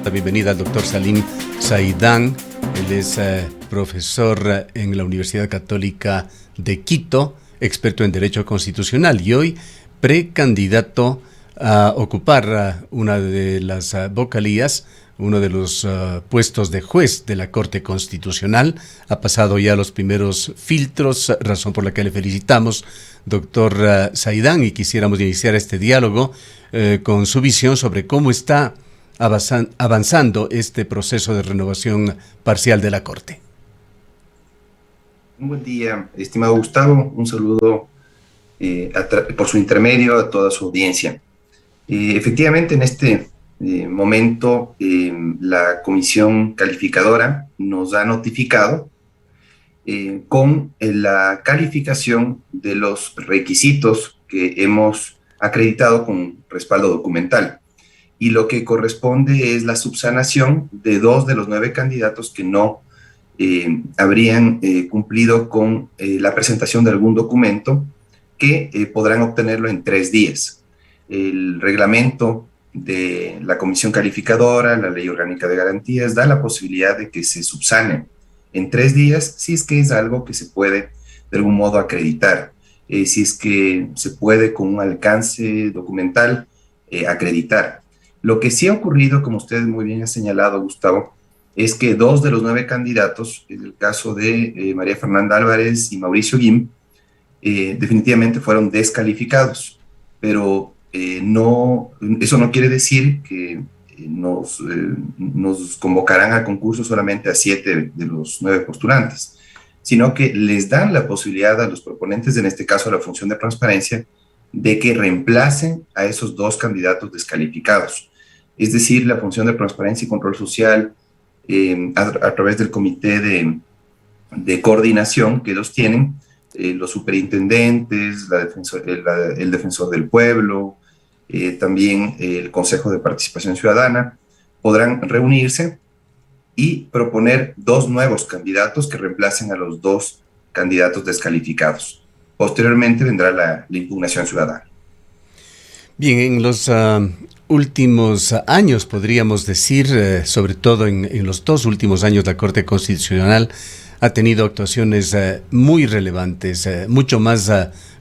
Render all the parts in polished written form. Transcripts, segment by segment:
La bienvenida al doctor Salim Saidán. Él es profesor en la Universidad Católica de Quito, experto en Derecho Constitucional y hoy precandidato a ocupar una de las vocalías, uno de los puestos de juez de la Corte Constitucional. Ha pasado ya los primeros filtros, razón por la que le felicitamos, doctor Saidán, y quisiéramos iniciar este diálogo con su visión sobre cómo está avanzando este proceso de renovación parcial de la Corte. Un buen día, estimado Gustavo. Un saludo por su intermedio a toda su audiencia. Efectivamente, en este momento, la comisión calificadora nos ha notificado con la calificación de los requisitos que hemos acreditado con respaldo documental. Y lo que corresponde es la subsanación de 2 de los 9 candidatos que no habrían cumplido con la presentación de algún documento, que podrán obtenerlo en 3 días. El reglamento de la comisión calificadora, la ley orgánica de garantías, da la posibilidad de que se subsane en 3 días si es que es algo que se puede de algún modo acreditar, si es que se puede con un alcance documental acreditar. Lo que sí ha ocurrido, como usted muy bien ha señalado, Gustavo, es que 2 de los 9 candidatos, en el caso de María Fernanda Álvarez y Mauricio Guim, definitivamente fueron descalificados, pero eso no quiere decir que nos convocarán al concurso solamente a 7 de los 9 postulantes, sino que les dan la posibilidad a los proponentes, en este caso a la función de transparencia, de que reemplacen a esos 2 candidatos descalificados. Es decir, la función de transparencia y control social, a través del comité de coordinación que ellos tienen, los superintendentes, el defensor del pueblo, también el Consejo de Participación Ciudadana, podrán reunirse y proponer 2 nuevos candidatos que reemplacen a los 2 candidatos descalificados. Posteriormente vendrá la impugnación ciudadana. Bien, en los últimos años, podríamos decir, sobre todo en los 2 últimos años, la Corte Constitucional ha tenido actuaciones muy relevantes, mucho más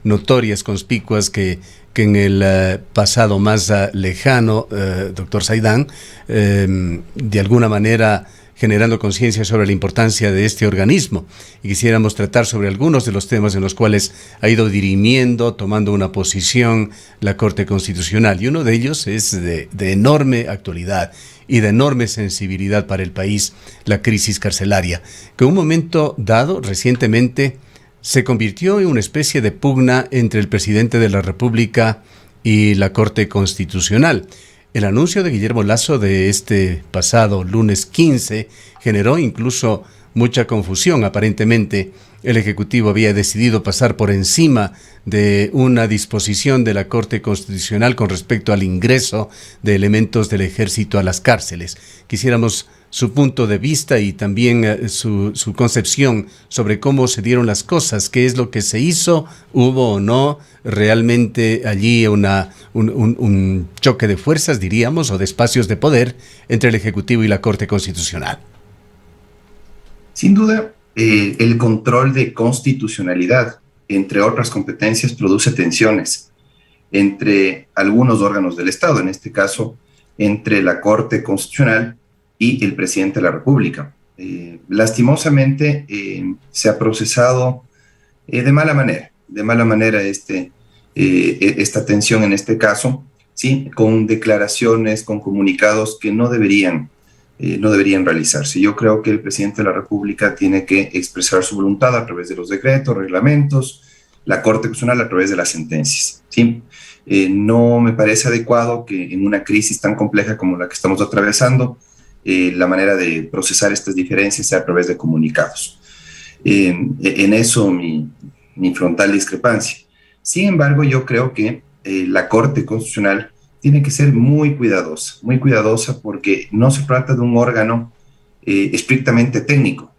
notorias, conspicuas que en el pasado más lejano, doctor Saidán, de alguna manera generando conciencia sobre la importancia de este organismo. Y quisiéramos tratar sobre algunos de los temas en los cuales ha ido dirimiendo, tomando una posición la Corte Constitucional. Y uno de ellos es de enorme actualidad y de enorme sensibilidad para el país, la crisis carcelaria, que en un momento dado, recientemente, se convirtió en una especie de pugna entre el presidente de la República y la Corte Constitucional. El anuncio de Guillermo Lasso de este pasado lunes 15 generó incluso mucha confusión. Aparentemente, el Ejecutivo había decidido pasar por encima de una disposición de la Corte Constitucional con respecto al ingreso de elementos del Ejército a las cárceles. Quisiéramos su punto de vista y también su concepción sobre cómo se dieron las cosas, qué es lo que se hizo, hubo o no realmente allí un choque de fuerzas, diríamos, o de espacios de poder entre el Ejecutivo y la Corte Constitucional. Sin duda, el control de constitucionalidad, entre otras competencias, produce tensiones entre algunos órganos del Estado, en este caso, entre la Corte Constitucional y el presidente de la República. Lastimosamente, se ha procesado de mala manera esta tensión en este caso, ¿sí? Con declaraciones, con comunicados que no deberían realizarse. Yo creo que el presidente de la República tiene que expresar su voluntad a través de los decretos, reglamentos, la Corte Constitucional a través de las sentencias, ¿sí? No me parece adecuado que en una crisis tan compleja como la que estamos atravesando, la manera de procesar estas diferencias sea a través de comunicados. En eso mi frontal discrepancia. Sin embargo, yo creo que la Corte Constitucional tiene que ser muy cuidadosa porque no se trata de un órgano estrictamente técnico.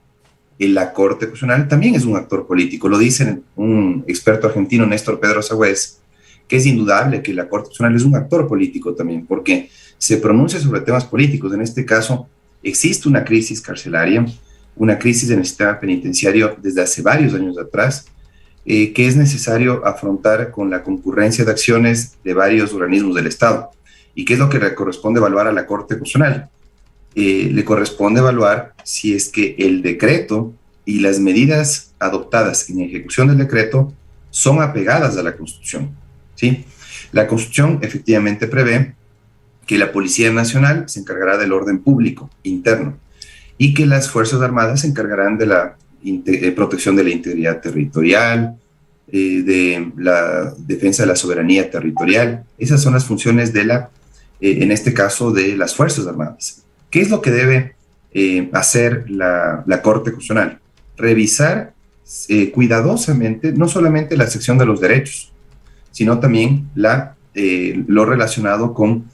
La Corte Constitucional también es un actor político, lo dice un experto argentino, Néstor Pedro Sagüez, que es indudable que la Corte Constitucional es un actor político también, porque se pronuncia sobre temas políticos. En este caso, existe una crisis carcelaria, una crisis en el sistema penitenciario desde hace varios años atrás, que es necesario afrontar con la concurrencia de acciones de varios organismos del Estado. ¿Y qué es lo que le corresponde evaluar a la Corte Constitucional? Le corresponde evaluar si es que el decreto y las medidas adoptadas en ejecución del decreto son apegadas a la Constitución, ¿sí? La Constitución efectivamente prevé que la Policía Nacional se encargará del orden público interno y que las Fuerzas Armadas se encargarán de la protección de la integridad territorial, de la defensa de la soberanía territorial. Esas son las funciones de en este caso, de las Fuerzas Armadas. ¿Qué es lo que debe hacer la Corte Constitucional? Revisar cuidadosamente no solamente la sección de los derechos, sino también lo relacionado con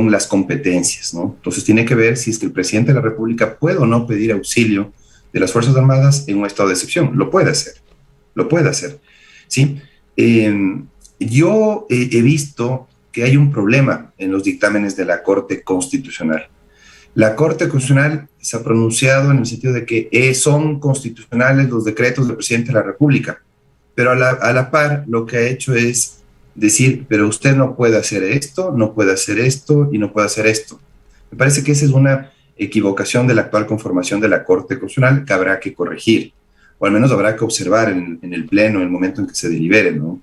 las competencias, ¿no? Entonces tiene que ver si es que el presidente de la República puede o no pedir auxilio de las Fuerzas Armadas en un estado de excepción. Lo puede hacer, ¿sí? Yo he visto que hay un problema en los dictámenes de la Corte Constitucional. La Corte Constitucional se ha pronunciado en el sentido de que son constitucionales los decretos del presidente de la República, pero a la par lo que ha hecho es decir, pero usted no puede hacer esto, no puede hacer esto y no puede hacer esto. Me parece que esa es una equivocación de la actual conformación de la Corte Constitucional que habrá que corregir, o al menos habrá que observar en el Pleno en el momento en que se delibere, ¿no?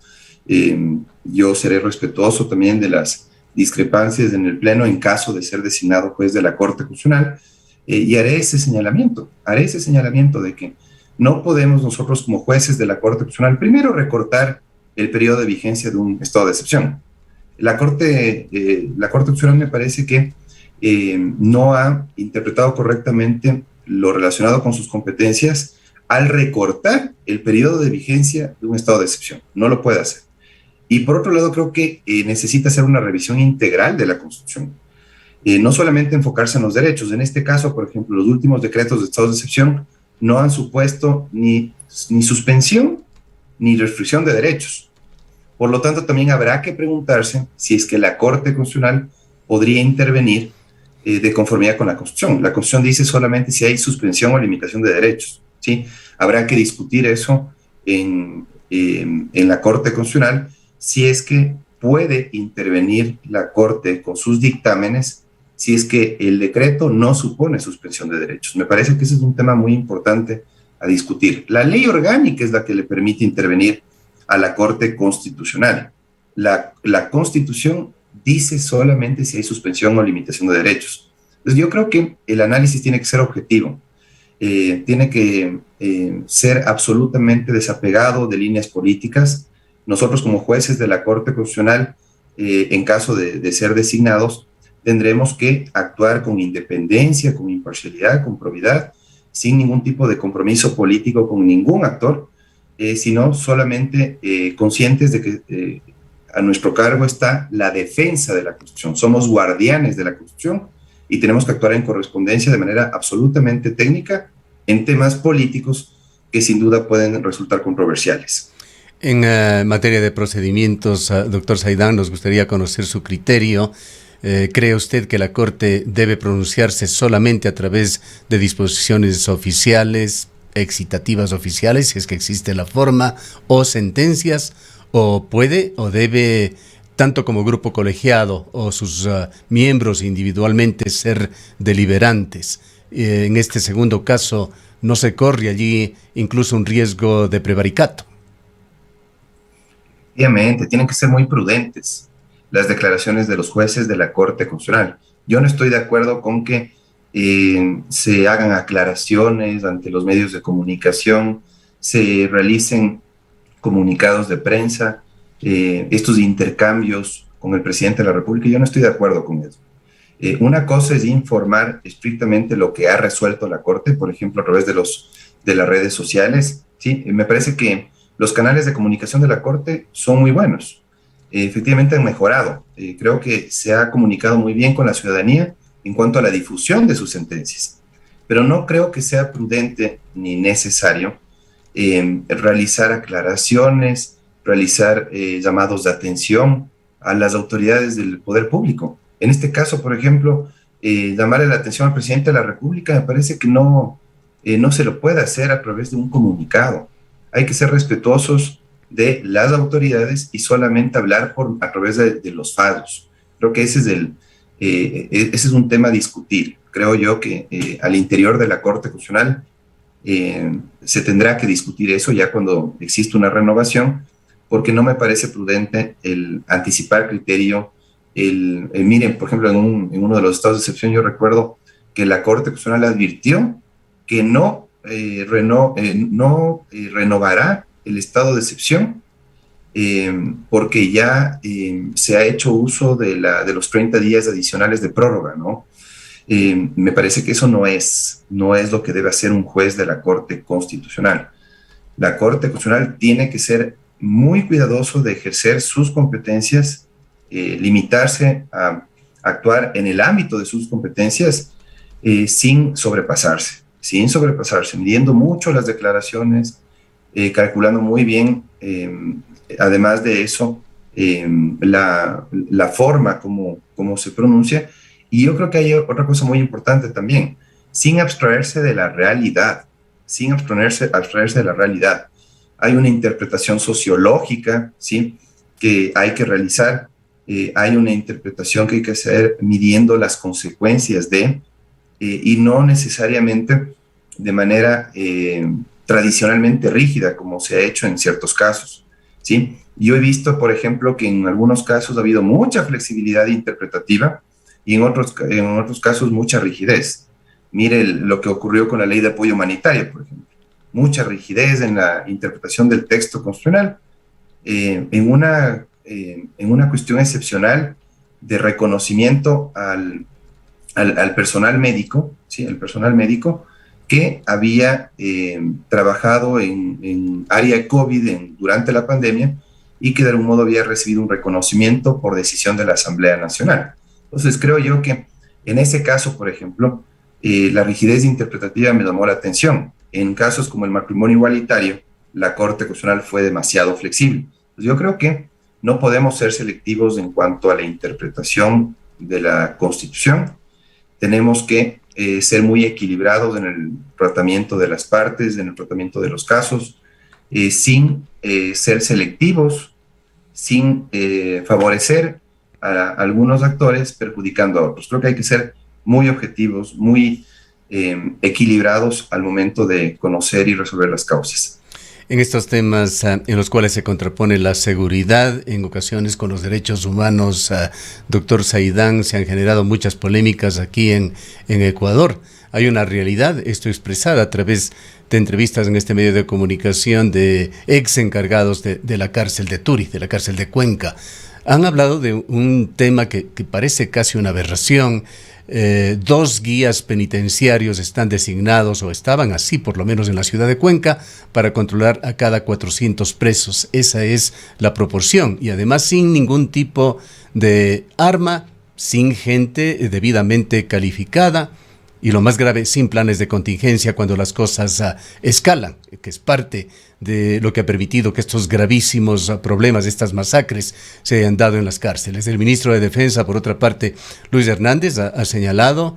Yo seré respetuoso también de las discrepancias en el Pleno en caso de ser designado juez de la Corte Constitucional, y haré ese señalamiento de que no podemos nosotros como jueces de la Corte Constitucional primero recortar el periodo de vigencia de un estado de excepción. La Corte Constitucional me parece que no ha interpretado correctamente lo relacionado con sus competencias al recortar el periodo de vigencia de un estado de excepción. No lo puede hacer. Y por otro lado, creo que necesita hacer una revisión integral de la Constitución. No solamente enfocarse en los derechos. En este caso, por ejemplo, los últimos decretos de estados de excepción no han supuesto ni suspensión ni restricción de derechos. Por lo tanto, también habrá que preguntarse si es que la Corte Constitucional podría intervenir de conformidad con la Constitución. La Constitución dice solamente si hay suspensión o limitación de derechos, ¿sí? Habrá que discutir eso en la Corte Constitucional, si es que puede intervenir la Corte con sus dictámenes, si es que el decreto no supone suspensión de derechos. Me parece que ese es un tema muy importante a discutir. La ley orgánica es la que le permite intervenir a la Corte Constitucional. La Constitución dice solamente si hay suspensión o limitación de derechos. Entonces yo creo que el análisis tiene que ser objetivo, tiene que ser absolutamente desapegado de líneas políticas. Nosotros como jueces de la Corte Constitucional, en caso de ser designados, tendremos que actuar con independencia, con imparcialidad, con probidad, sin ningún tipo de compromiso político con ningún actor, sino solamente conscientes de que a nuestro cargo está la defensa de la Constitución. Somos guardianes de la Constitución y tenemos que actuar en correspondencia de manera absolutamente técnica en temas políticos que sin duda pueden resultar controversiales. En materia de procedimientos, doctor Saidán, nos gustaría conocer su criterio. ¿Cree usted que la Corte debe pronunciarse solamente a través de disposiciones oficiales, excitativas oficiales, si es que existe la forma, o sentencias, o puede o debe, tanto como grupo colegiado o sus miembros individualmente, ser deliberantes? En este segundo caso, ¿no se corre allí incluso un riesgo de prevaricato? Obviamente, tienen que ser muy prudentes las declaraciones de los jueces de la Corte Constitucional. Yo no estoy de acuerdo con que se hagan aclaraciones ante los medios de comunicación, se realicen comunicados de prensa, estos intercambios con el presidente de la República. Yo no estoy de acuerdo con eso. Una cosa es informar estrictamente lo que ha resuelto la Corte, por ejemplo, a través de las redes sociales. ¿Sí? Me parece que los canales de comunicación de la Corte son muy buenos. Efectivamente han mejorado. Creo que se ha comunicado muy bien con la ciudadanía en cuanto a la difusión de sus sentencias. Pero no creo que sea prudente ni necesario realizar aclaraciones, realizar llamados de atención a las autoridades del poder público. En este caso, por ejemplo, llamarle la atención al presidente de la República me parece que no se lo puede hacer a través de un comunicado. Hay que ser respetuosos de las autoridades y solamente hablar a través de los fallos. Creo que ese es un tema a discutir. Creo yo que al interior de la Corte Constitucional se tendrá que discutir eso ya cuando existe una renovación, porque no me parece prudente el anticipar criterio. Miren, por ejemplo, en uno de los estados de excepción yo recuerdo que la Corte Constitucional advirtió que no renovará el estado de excepción porque ya se ha hecho uso de los 30 días adicionales de prórroga, ¿no? Me parece que eso no es lo que debe hacer un juez de la Corte Constitucional. La Corte Constitucional tiene que ser muy cuidadoso de ejercer sus competencias, limitarse a actuar en el ámbito de sus competencias sin sobrepasarse, midiendo mucho las declaraciones, calculando muy bien, además de eso, la forma como se pronuncia. Y yo creo que hay otra cosa muy importante también, sin abstraerse de la realidad, abstraerse de la realidad. Hay una interpretación sociológica, ¿sí?, que hay que realizar, hay una interpretación que hay que hacer midiendo las consecuencias y no necesariamente de manera tradicionalmente rígida, como se ha hecho en ciertos casos, ¿sí? Yo he visto, por ejemplo, que en algunos casos ha habido mucha flexibilidad interpretativa y en otros casos mucha rigidez. Mire lo que ocurrió con la ley de apoyo humanitario, por ejemplo. Mucha rigidez en la interpretación del texto constitucional, en una cuestión excepcional de reconocimiento al personal médico, ¿sí?, el personal médico que había trabajado en área COVID durante la pandemia y que de algún modo había recibido un reconocimiento por decisión de la Asamblea Nacional. Entonces creo yo que en ese caso, por ejemplo, la rigidez interpretativa me llamó la atención. En casos como el matrimonio igualitario, la Corte Constitucional fue demasiado flexible. Entonces, yo creo que no podemos ser selectivos en cuanto a la interpretación de la Constitución. Tenemos que ser muy equilibrados en el tratamiento de las partes, en el tratamiento de los casos, sin ser selectivos, sin favorecer a algunos actores perjudicando a otros. Creo que hay que ser muy objetivos, muy equilibrados al momento de conocer y resolver las causas. En estos temas en los cuales se contrapone la seguridad en ocasiones con los derechos humanos, doctor Saidán, se han generado muchas polémicas aquí en Ecuador. Hay una realidad, esto expresada a través de entrevistas en este medio de comunicación de ex encargados de la cárcel de Turi, de la cárcel de Cuenca. Han hablado de un tema que parece casi una aberración. 2 guías penitenciarios están designados, o estaban así por lo menos en la ciudad de Cuenca, para controlar a cada 400 presos. Esa es la proporción, y además sin ningún tipo de arma, sin gente debidamente calificada, y lo más grave, sin planes de contingencia cuando las cosas escalan, que es parte de lo que ha permitido que estos gravísimos problemas, estas masacres, se hayan dado en las cárceles. El ministro de Defensa, por otra parte, Luis Hernández, ha señalado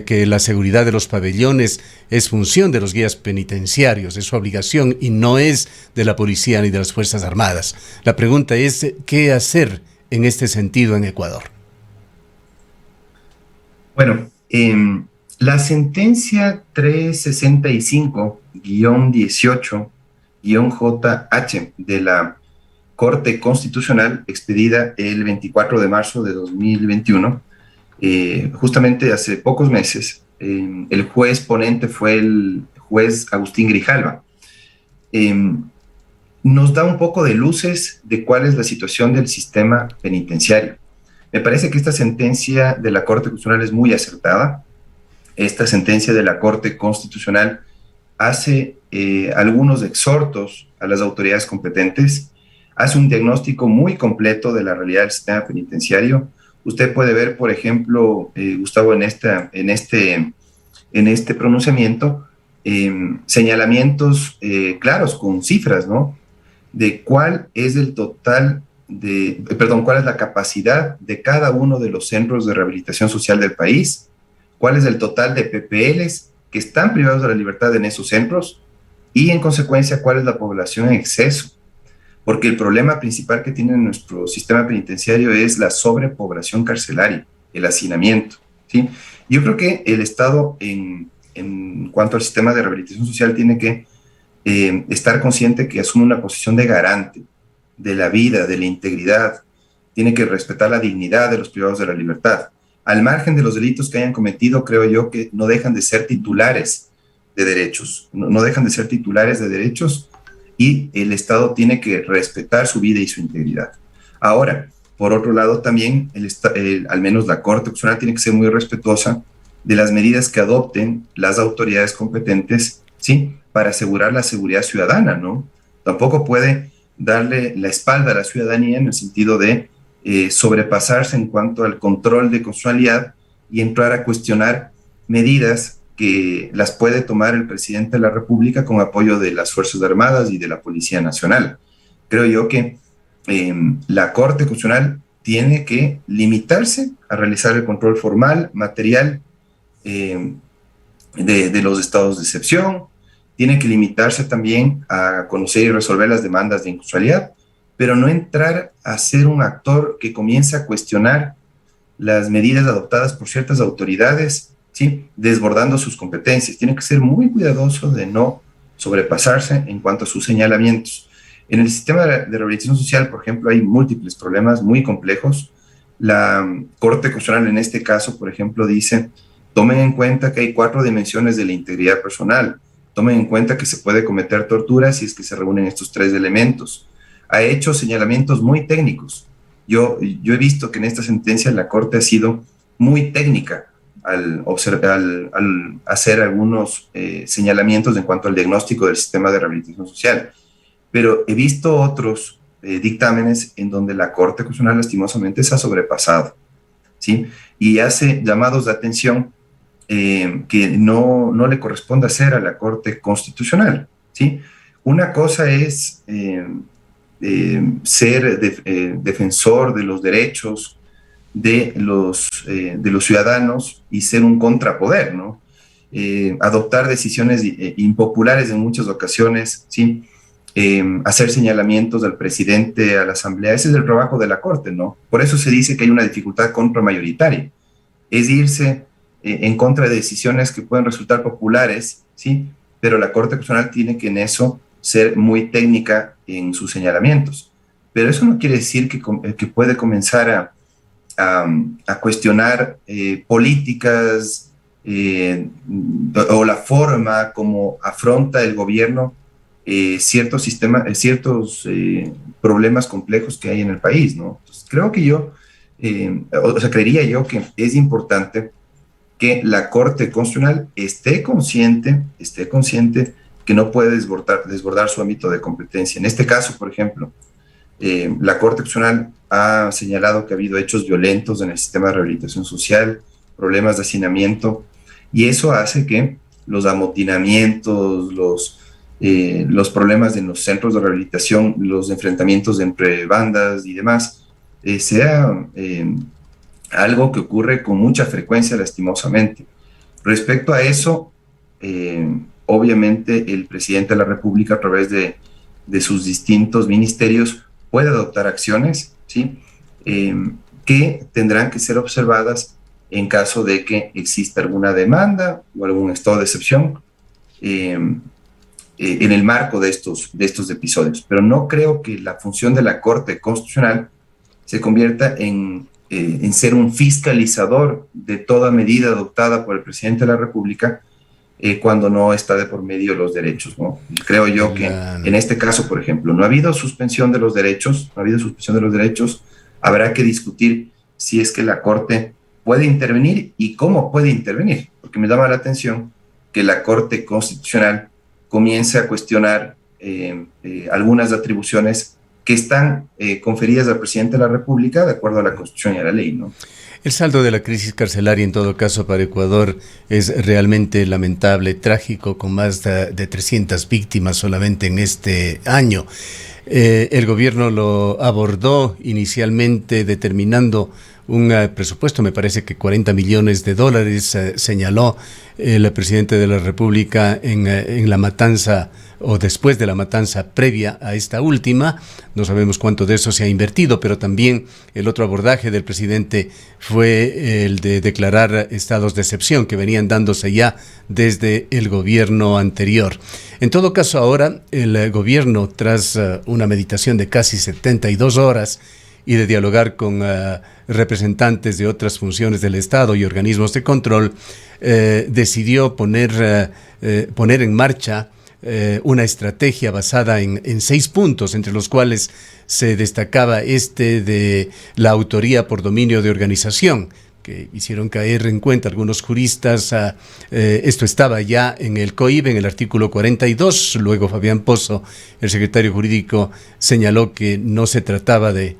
que la seguridad de los pabellones es función de los guías penitenciarios, es su obligación y no es de la policía ni de las Fuerzas Armadas. La pregunta es, ¿qué hacer en este sentido en Ecuador? Bueno, la sentencia 365-18-JH de la Corte Constitucional, expedida el 24 de marzo de 2021, justamente hace pocos meses, el juez ponente fue el juez Agustín Grijalva. Nos da un poco de luces de cuál es la situación del sistema penitenciario. Me parece que esta sentencia de la Corte Constitucional es muy acertada. Esta sentencia de la Corte Constitucional hace algunos exhortos a las autoridades competentes, hace un diagnóstico muy completo de la realidad del sistema penitenciario. Usted puede ver, por ejemplo, Gustavo, en este pronunciamiento, señalamientos claros con cifras, ¿no? de cuál es el total de, perdón, cuál es la capacidad de cada uno de los centros de rehabilitación social del país, cuál es el total de PPLs que están privados de la libertad en esos centros y en consecuencia cuál es la población en exceso. Porque el problema principal que tiene nuestro sistema penitenciario es la sobrepoblación carcelaria, el hacinamiento, ¿sí? Yo creo que el Estado en cuanto al sistema de rehabilitación social tiene que estar consciente que asume una posición de garante de la vida, de la integridad, tiene que respetar la dignidad de los privados de la libertad. Al margen de los delitos que hayan cometido, creo yo que no dejan de ser titulares de derechos, no dejan de ser titulares de derechos y el Estado tiene que respetar su vida y su integridad. Ahora, por otro lado, también al menos la Corte Constitucional tiene que ser muy respetuosa de las medidas que adopten las autoridades competentes, ¿sí? Para asegurar la seguridad ciudadana, ¿no? Tampoco puede darle la espalda a la ciudadanía en el sentido de sobrepasarse en cuanto al control de constitucionalidad y entrar a cuestionar medidas que las puede tomar el presidente de la República con apoyo de las Fuerzas Armadas y de la Policía Nacional. Creo yo que la Corte Constitucional tiene que limitarse a realizar el control formal, material eh, de los estados de excepción, tiene que limitarse también a conocer y resolver las demandas de inconstitucionalidad, pero no entrar a ser un actor que comience a cuestionar las medidas adoptadas por ciertas autoridades, ¿sí? Desbordando sus competencias. Tiene que ser muy cuidadoso de no sobrepasarse en cuanto a sus señalamientos. En el sistema de rehabilitación social, por ejemplo, hay múltiples problemas muy complejos. La Corte Constitucional en este caso, por ejemplo, dice, tomen en cuenta que hay 4 dimensiones de la integridad personal. Tomen en cuenta que se puede cometer tortura si es que se reúnen estos 3 elementos. Ha hecho señalamientos muy técnicos. Yo he visto que en esta sentencia la Corte ha sido muy técnica al hacer algunos señalamientos en cuanto al diagnóstico del sistema de rehabilitación social. Pero he visto otros dictámenes en donde la Corte Constitucional lastimosamente se ha sobrepasado, ¿sí? Y hace llamados de atención que no le corresponde hacer a la Corte Constitucional, ¿sí? Una cosa es ser defensor de los derechos de los ciudadanos y ser un contrapoder, ¿no? Adoptar decisiones impopulares en muchas ocasiones, ¿sí? Hacer señalamientos al presidente, a la asamblea, ese es el trabajo de la Corte, ¿no? Por eso se dice que hay una dificultad contramayoritaria, es irse en contra de decisiones que pueden resultar populares, ¿sí? Pero la Corte Constitucional tiene que en eso ser muy técnica en sus señalamientos. Pero eso no quiere decir que puede comenzar a cuestionar políticas o la forma como afronta el gobierno ciertos sistemas, ciertos problemas complejos que hay en el país, ¿no? Entonces, creo que creería yo que es importante que la Corte Constitucional esté consciente que no puede desbordar su ámbito de competencia. En este caso, por ejemplo, la Corte Constitucional ha señalado que ha habido hechos violentos en el sistema de rehabilitación social, problemas de hacinamiento, y eso hace que los amotinamientos, los problemas en los centros de rehabilitación, los enfrentamientos entre bandas y demás, sea algo que ocurre con mucha frecuencia, lastimosamente. Respecto a eso, obviamente el presidente de la República, a través de sus distintos ministerios, puede adoptar acciones, ¿sí? Que tendrán que ser observadas en caso de que exista alguna demanda o algún estado de excepción en el marco de estos episodios. Pero no creo que la función de la Corte Constitucional se convierta en ser un fiscalizador de toda medida adoptada por el presidente de la República cuando no está de por medio los derechos, ¿no? Creo yo que en este caso, por ejemplo, no ha habido suspensión de los derechos, habrá que discutir si es que la Corte puede intervenir y cómo puede intervenir, porque me llama la atención que la Corte Constitucional comience a cuestionar algunas atribuciones que están conferidas al presidente de la República de acuerdo a la Constitución y a la ley, ¿no? El saldo de la crisis carcelaria, en todo caso, para Ecuador es realmente lamentable, trágico, con más de 300 víctimas solamente en este año. El gobierno lo abordó inicialmente determinando un presupuesto, me parece que 40 millones de dólares, señaló el presidente de la República en la matanza o después de la matanza previa a esta última. No sabemos cuánto de eso se ha invertido, pero también el otro abordaje del presidente fue el de declarar estados de excepción que venían dándose ya desde el gobierno anterior. En todo caso, ahora el gobierno, tras una meditación de casi 72 horas y de dialogar con representantes de otras funciones del Estado y organismos de control, decidió poner en marcha una estrategia basada en 6 puntos, entre los cuales se destacaba de la autoría por dominio de organización, que hicieron caer en cuenta algunos juristas. Esto estaba ya en el COIB, en el artículo 42. Luego Fabián Pozo, el secretario jurídico, señaló que no se trataba de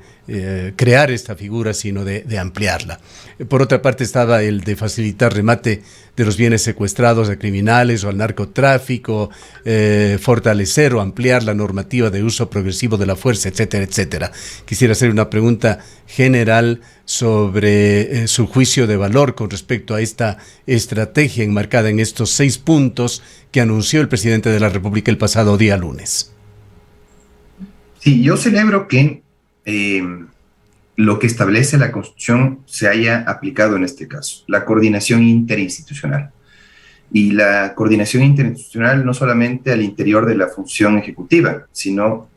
crear esta figura, sino de ampliarla. Por otra parte estaba el de facilitar remate de los bienes secuestrados a criminales o al narcotráfico, fortalecer o ampliar la normativa de uso progresivo de la fuerza, etcétera, etcétera. Quisiera hacer una pregunta general sobre su juicio de valor con respecto a esta estrategia enmarcada en estos 6 puntos que anunció el presidente de la República el pasado día lunes. Sí, yo celebro que lo que establece la Constitución se haya aplicado en este caso, la coordinación interinstitucional. Y la coordinación interinstitucional no solamente al interior de la función ejecutiva, sino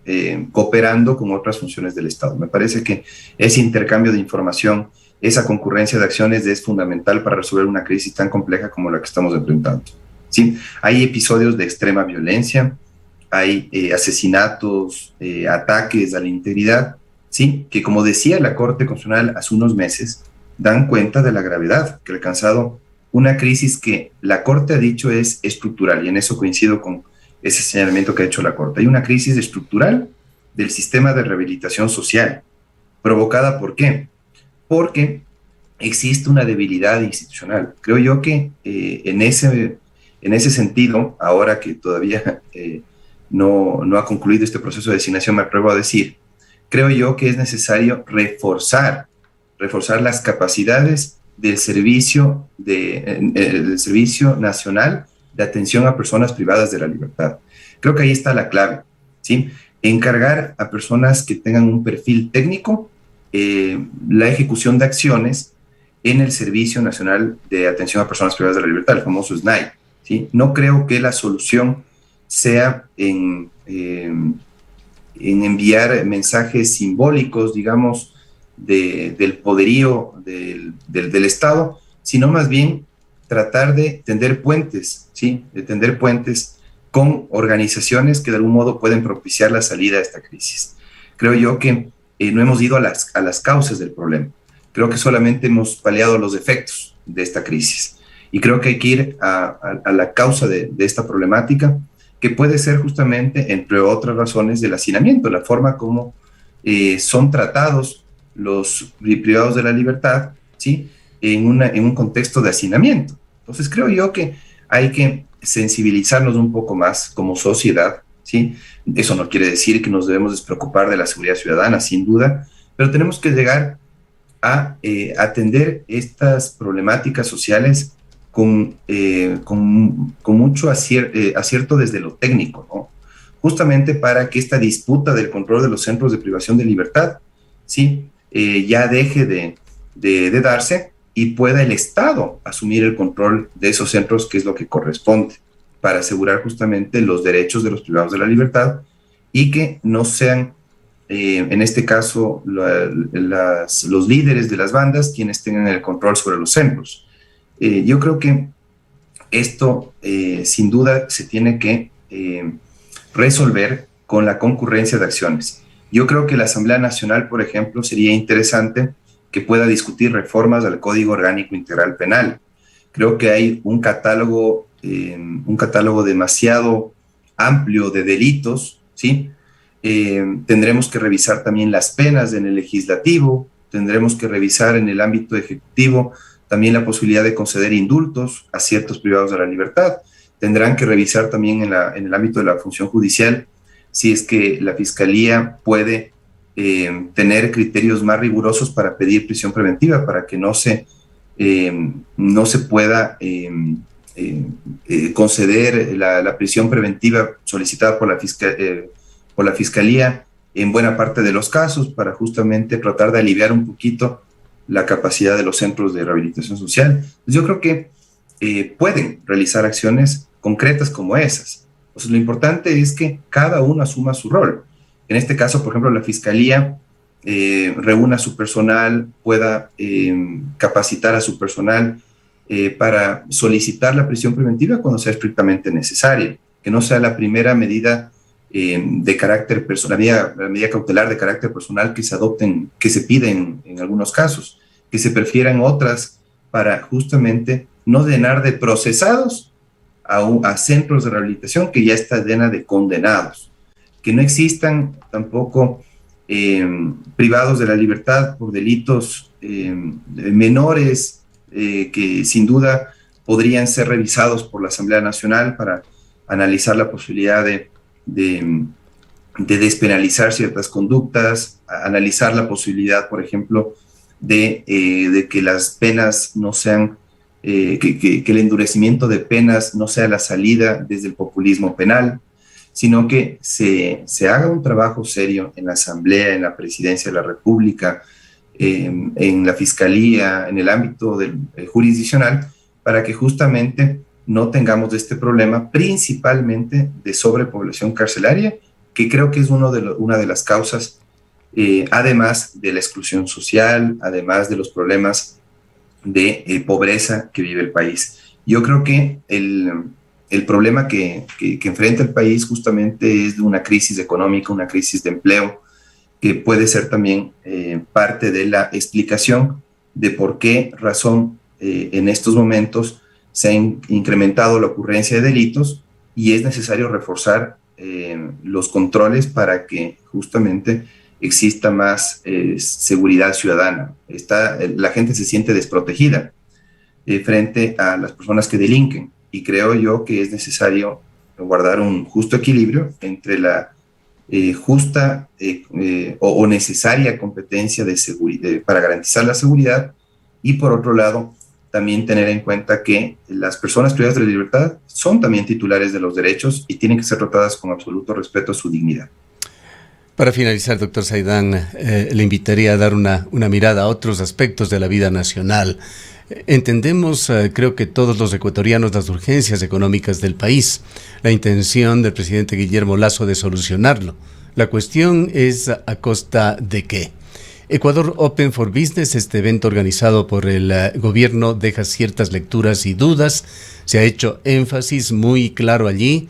cooperando con otras funciones del Estado. Me parece que ese intercambio de información, esa concurrencia de acciones es fundamental para resolver una crisis tan compleja como la que estamos enfrentando. ¿Sí? Hay episodios de extrema violencia, hay asesinatos, ataques a la integridad, ¿sí? Que, como decía la Corte Constitucional hace unos meses, dan cuenta de la gravedad que ha alcanzado una crisis que la Corte ha dicho es estructural, y en eso coincido con ese señalamiento que ha hecho la Corte. Hay una crisis estructural del sistema de rehabilitación social, provocada ¿por qué? Porque existe una debilidad institucional. Creo yo que en ese sentido, ahora que todavía no ha concluido este proceso de designación, me atrevo a decir, creo yo que es necesario reforzar las capacidades del Servicio Nacional de Atención a Personas Privadas de la Libertad. Creo que ahí está la clave, ¿sí? Encargar a personas que tengan un perfil técnico la ejecución de acciones en el Servicio Nacional de Atención a Personas Privadas de la Libertad, el famoso SNAI, ¿sí? No creo que la solución sea en enviar mensajes simbólicos, digamos, del poderío del Estado, sino más bien tratar de tender puentes, ¿sí? De tender puentes con organizaciones que de algún modo pueden propiciar la salida de esta crisis. Creo yo que no hemos ido a las causas del problema. Creo que solamente hemos paliado los efectos de esta crisis. Y creo que hay que ir a la causa de esta problemática, que puede ser justamente, entre otras razones, del hacinamiento, la forma como son tratados los privados de la libertad, ¿sí? En un contexto de hacinamiento. Entonces creo yo que hay que sensibilizarnos un poco más como sociedad, ¿sí? Eso no quiere decir que nos debemos despreocupar de la seguridad ciudadana, sin duda, pero tenemos que llegar a atender estas problemáticas sociales con mucho acierto desde lo técnico, ¿no? Justamente para que esta disputa del control de los centros de privación de libertad, ¿sí? Ya deje de darse y pueda el Estado asumir el control de esos centros, que es lo que corresponde, para asegurar justamente los derechos de los privados de la libertad y que no sean, en este caso, los líderes de las bandas quienes tengan el control sobre los centros. Yo creo que esto, sin duda, se tiene que resolver con la concurrencia de acciones. Yo creo que la Asamblea Nacional, por ejemplo, sería interesante que pueda discutir reformas al Código Orgánico Integral Penal. Creo que hay un catálogo demasiado amplio de delitos, ¿sí? Tendremos que revisar también las penas en el legislativo, tendremos que revisar en el ámbito ejecutivo también la posibilidad de conceder indultos a ciertos privados de la libertad. Tendrán que revisar también en el ámbito de la función judicial si es que la Fiscalía puede tener criterios más rigurosos para pedir prisión preventiva, para que no se pueda conceder la prisión preventiva solicitada por la Fiscalía en buena parte de los casos, para justamente tratar de aliviar un poquito la capacidad de los centros de rehabilitación social. Yo creo que pueden realizar acciones concretas como esas. O sea, lo importante es que cada uno asuma su rol. En este caso, por ejemplo, la Fiscalía reúna a su personal, pueda capacitar a su personal para solicitar la prisión preventiva cuando sea estrictamente necesaria, que no sea la primera medida de carácter personal, la medida cautelar de carácter personal que se adopten, que se piden en algunos casos, que se prefieran otras para justamente no llenar de procesados a centros de rehabilitación que ya está llena de condenados, que no existan tampoco privados de la libertad por delitos menores que sin duda podrían ser revisados por la Asamblea Nacional para analizar la posibilidad de despenalizar ciertas conductas, analizar la posibilidad, por ejemplo, de que las penas no sean, que el endurecimiento de penas no sea la salida desde el populismo penal, sino que se haga un trabajo serio en la Asamblea, en la Presidencia de la República, en la Fiscalía, en el ámbito jurisdiccional, para que justamente no tengamos este problema, principalmente de sobrepoblación carcelaria, que creo que es una de las causas, además de la exclusión social, además de los problemas de pobreza que vive el país. Yo creo que el problema que enfrenta el país justamente es de una crisis económica, una crisis de empleo, que puede ser también parte de la explicación de por qué razón en estos momentos se ha incrementado la ocurrencia de delitos y es necesario reforzar los controles para que justamente exista más seguridad ciudadana. La gente se siente desprotegida frente a las personas que delinquen y creo yo que es necesario guardar un justo equilibrio entre la justa o necesaria competencia de seguridad para garantizar la seguridad y por otro lado también tener en cuenta que las personas privadas de la libertad son también titulares de los derechos y tienen que ser tratadas con absoluto respeto a su dignidad. Para finalizar, doctor Saidán, le invitaría a dar una mirada a otros aspectos de la vida nacional. Entendemos, creo que todos los ecuatorianos, las urgencias económicas del país, la intención del presidente Guillermo Lasso de solucionarlo. La cuestión es ¿a costa de qué? Ecuador Open for Business, este evento organizado por el gobierno, deja ciertas lecturas y dudas. Se ha hecho énfasis muy claro allí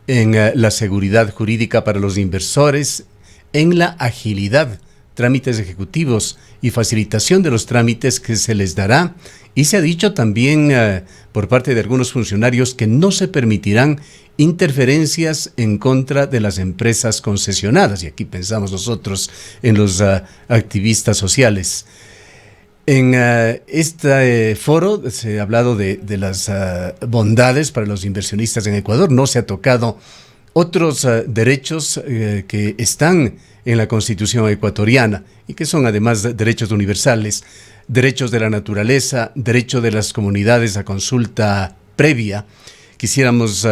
en la seguridad jurídica para los inversores, en la agilidad, trámites ejecutivos y facilitación de los trámites que se les dará. Y se ha dicho también por parte de algunos funcionarios que no se permitirán interferencias en contra de las empresas concesionadas. Y aquí pensamos nosotros en los activistas sociales. En este foro se ha hablado de las bondades para los inversionistas en Ecuador. No se ha tocado otros derechos que están en la Constitución ecuatoriana y que son además derechos universales, derechos de la naturaleza, derecho de las comunidades a consulta previa. Quisiéramos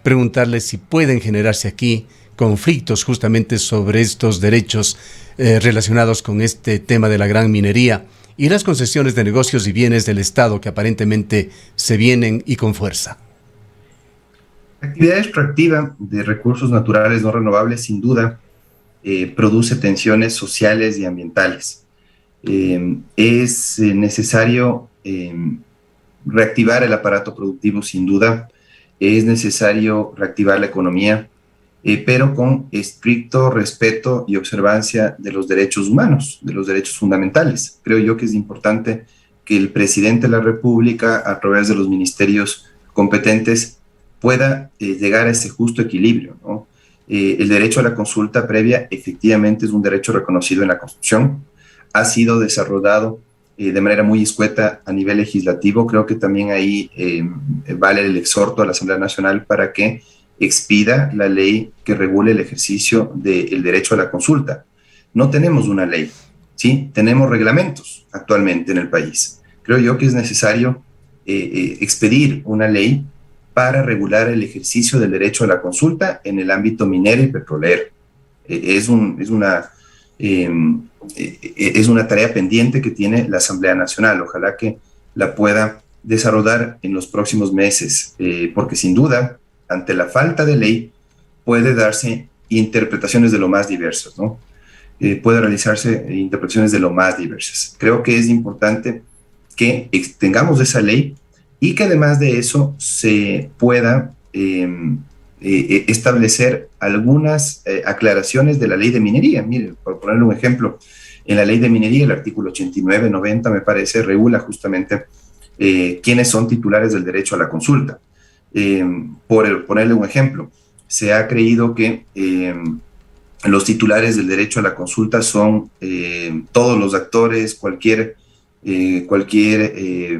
preguntarles si pueden generarse aquí conflictos justamente sobre estos derechos relacionados con este tema de la gran minería y las concesiones de negocios y bienes del Estado que aparentemente se vienen y con fuerza. La actividad extractiva de recursos naturales no renovables sin duda produce tensiones sociales y ambientales. Es necesario reactivar el aparato productivo sin duda, es necesario reactivar la economía, pero con estricto respeto y observancia de los derechos humanos, de los derechos fundamentales. Creo yo que es importante que el presidente de la República, a través de los ministerios competentes, pueda llegar a ese justo equilibrio, ¿no? El derecho a la consulta previa efectivamente es un derecho reconocido en la Constitución, ha sido desarrollado de manera muy escueta a nivel legislativo. Creo que también ahí vale el exhorto a la Asamblea Nacional para que expida la ley que regule el ejercicio del derecho a la consulta. No tenemos una ley, ¿sí? Tenemos reglamentos actualmente en el país. Creo yo que es necesario expedir una ley para regular el ejercicio del derecho a la consulta en el ámbito minero y petrolero. Es una tarea pendiente que tiene la Asamblea Nacional. Ojalá que la pueda desarrollar en los próximos meses, porque sin duda, ante la falta de ley, puede darse interpretaciones de lo más diversas, ¿no? Puede realizarse interpretaciones de lo más diversas. Creo que es importante que tengamos esa ley y que además de eso se pueda establecer algunas aclaraciones de la ley de minería. Mire, por ponerle un ejemplo, en la ley de minería, el artículo 89-90, me parece, regula justamente quiénes son titulares del derecho a la consulta. Por ponerle un ejemplo, se ha creído que los titulares del derecho a la consulta son todos los actores, cualquier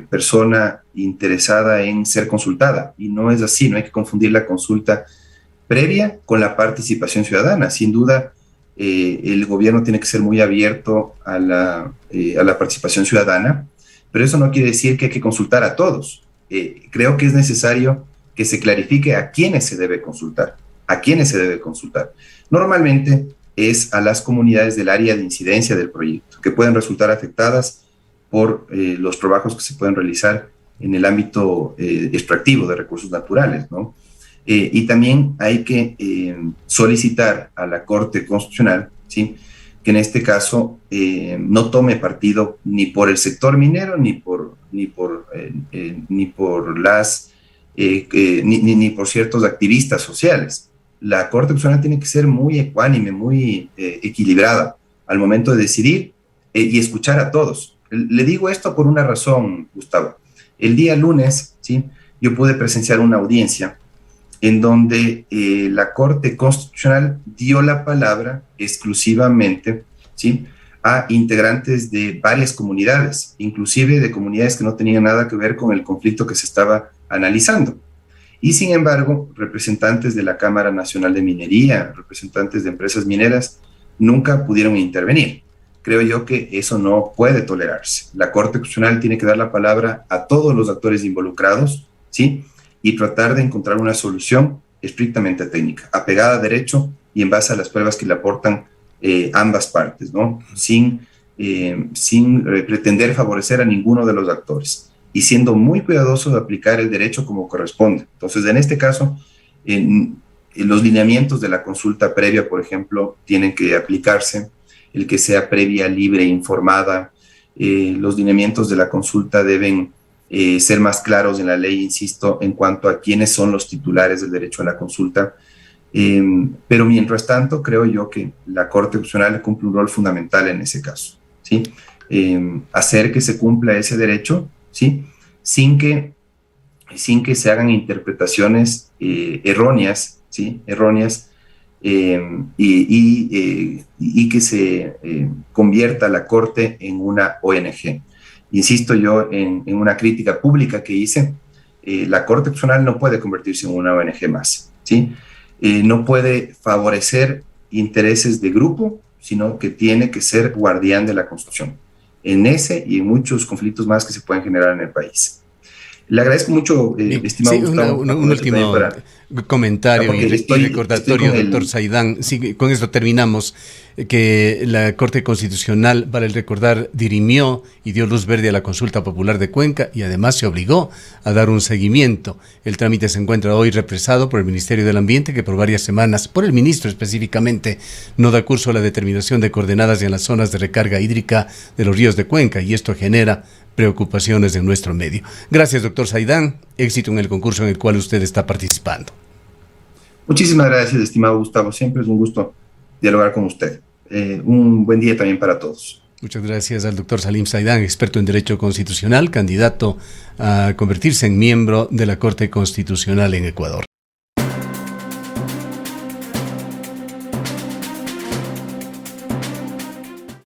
persona interesada en ser consultada. Y no es así, no hay que confundir la consulta previa con la participación ciudadana. Sin duda, el gobierno tiene que ser muy abierto a la participación ciudadana, pero eso no quiere decir que hay que consultar a todos. Creo que es necesario que se clarifique a quiénes se debe consultar, a quiénes se debe consultar. Normalmente es a las comunidades del área de incidencia del proyecto, que pueden resultar afectadas por los trabajos que se pueden realizar en el ámbito extractivo de recursos naturales, ¿no? Y también hay que solicitar a la Corte Constitucional, ¿sí?, que en este caso no tome partido ni por el sector minero ni por ciertos activistas sociales. La Corte Constitucional tiene que ser muy ecuánime, muy equilibrada al momento de decidir y escuchar a todos. Le digo esto por una razón, Gustavo. El día lunes, ¿sí?, yo pude presenciar una audiencia en donde la Corte Constitucional dio la palabra exclusivamente, ¿sí?, a integrantes de varias comunidades, inclusive de comunidades que no tenían nada que ver con el conflicto que se estaba analizando. Y sin embargo, representantes de la Cámara Nacional de Minería, representantes de empresas mineras, nunca pudieron intervenir. Creo yo que eso no puede tolerarse. La Corte Constitucional tiene que dar la palabra a todos los actores involucrados, ¿sí?, y tratar de encontrar una solución estrictamente técnica, apegada a derecho y en base a las pruebas que le aportan ambas partes, ¿no? Sin pretender favorecer a ninguno de los actores y siendo muy cuidadoso de aplicar el derecho como corresponde. Entonces, en este caso, los lineamientos de la consulta previa, por ejemplo, tienen que aplicarse, el que sea previa, libre, informada. Los lineamientos de la consulta deben ser más claros en la ley, insisto, en cuanto a quiénes son los titulares del derecho a la consulta. Pero mientras tanto, creo yo que la Corte Constitucional cumple un rol fundamental en ese caso, ¿sí? Hacer que se cumpla ese derecho, ¿sí?, sin que se hagan interpretaciones erróneas, ¿sí?, y que se convierta la Corte en una ONG. Insisto yo en una crítica pública que hice, la Corte Constitucional no puede convertirse en una ONG más, ¿sí? No puede favorecer intereses de grupo, sino que tiene que ser guardián de la Constitución, en ese y en muchos conflictos más que se pueden generar en el país. Le agradezco mucho, estimado Gustavo. Un último comentario y recordatorio, doctor Saidán. Sí, con esto terminamos. Que la Corte Constitucional, vale recordar, dirimió y dio luz verde a la consulta popular de Cuenca y además se obligó a dar un seguimiento. El trámite se encuentra hoy represado por el Ministerio del Ambiente, que por varias semanas, por el ministro específicamente, no da curso a la determinación de coordenadas en las zonas de recarga hídrica de los ríos de Cuenca, y esto genera preocupaciones en nuestro medio. Gracias, doctor Saidán. Éxito en el concurso en el cual usted está participando. Muchísimas gracias, estimado Gustavo. Siempre es un gusto dialogar con usted. Un buen día también para todos. Muchas gracias al doctor Salim Saidán, experto en Derecho Constitucional, candidato a convertirse en miembro de la Corte Constitucional en Ecuador.